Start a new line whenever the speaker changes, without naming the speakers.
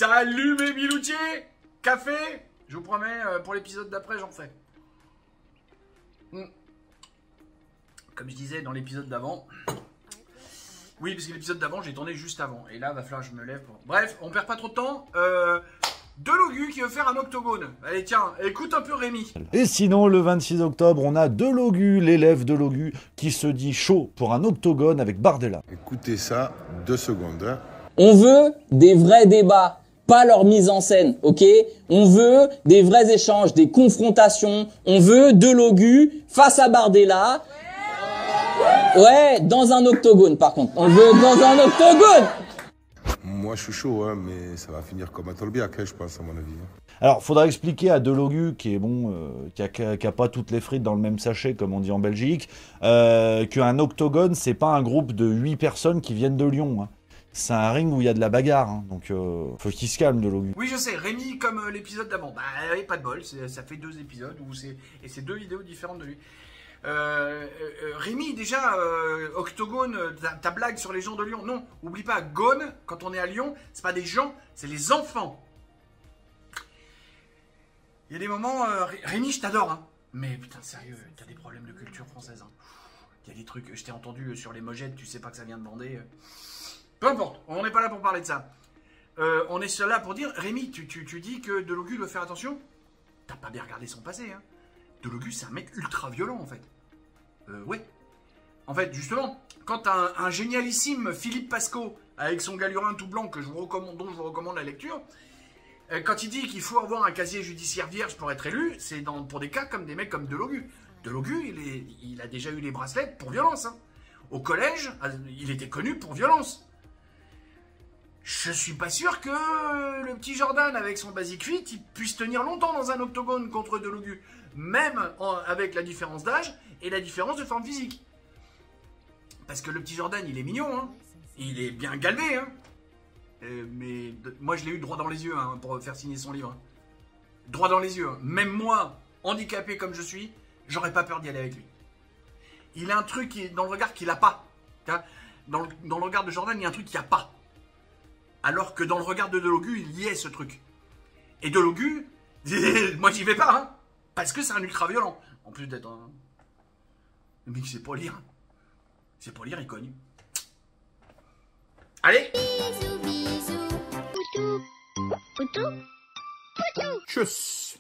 Salut mes biloutiers. Café. Je vous promets, pour l'épisode d'après, j'en fais. Comme je disais dans l'épisode d'avant. Oui, parce que l'épisode d'avant, j'ai tourné juste avant. Et là, il va falloir que je me lève. Bref, on perd pas trop de temps. Delogu qui veut faire un octogone. Allez, tiens, écoute un peu Rémi.
Et sinon, le 26 octobre, on a Delogu, l'élève Delogu, qui se dit chaud pour un octogone avec Bardella.
Écoutez ça, 2 secondes. Hein.
On veut des vrais débats, pas leur mise en scène, ok? On veut des vrais échanges, des confrontations. On veut Delogu face à Bardella. Ouais, dans un octogone par contre. On veut dans un octogone.
Moi, je suis chaud, hein, mais ça va finir comme un Tolbiac, hein, je pense, à mon avis.
Alors, faudra expliquer à Delogu, qui est bon, qui a pas toutes les frites dans le même sachet, comme on dit en Belgique, qu'un octogone, c'est pas un groupe de 8 personnes qui viennent de Lyon. Hein. C'est un ring où il y a de la bagarre, hein, donc faut qu'il se calme, Delogu.
Oui, je sais, Rémi comme l'épisode d'avant. Bah, pas de bol, ça fait 2 épisodes où et c'est 2 vidéos différentes de lui. Rémi, déjà, octogone, ta blague sur les gens de Lyon. Non, oublie pas, gone, quand on est à Lyon, c'est pas des gens, c'est les enfants. Il y a des moments, Rémi, je t'adore, hein. Mais putain, sérieux, t'as des problèmes de culture française. Hein. Il y a des trucs, je t'ai entendu sur les mojettes, tu sais pas que ça vient de bander. Peu importe, on n'est pas là pour parler de ça. On est là pour dire, Rémi, tu dis que Delogu doit faire attention. T'as pas bien regardé son passé, hein. Delogu, c'est un mec ultra violent, en fait. Ouais. En fait, justement, quand un génialissime Philippe Pasco, avec son galurin tout blanc, dont je vous recommande la lecture, quand il dit qu'il faut avoir un casier judiciaire vierge pour être élu, c'est pour des cas comme des mecs comme Delogu. Delogu, il a déjà eu les bracelets pour violence. Hein. Au collège, il était connu pour violence. Je suis pas sûr que le petit Jordan, avec son basic fit, il puisse tenir longtemps dans un octogone contre Delogu. Même avec la différence d'âge et la différence de forme physique. Parce que le petit Jordan, il est mignon, hein. Il est bien galbé, hein. Mais moi, je l'ai eu droit dans les yeux hein, pour faire signer son livre. Hein. Droit dans les yeux. Hein. Même moi, handicapé comme je suis, j'aurais pas peur d'y aller avec lui. Il a un truc dans le regard qu'il a pas. Dans le regard de Jordan, il y a un truc qu'il n'y a pas. Alors que dans le regard de Delogu, il y est ce truc. Et Delogu, moi j'y vais pas, hein. Parce que c'est un ultra violent. En plus d'être un... Le mec, il sait pas lire. Il sait pas lire, il cogne. Allez.
Bisous, bisous. Poutou. Poutou. Poutou.
Tchuss.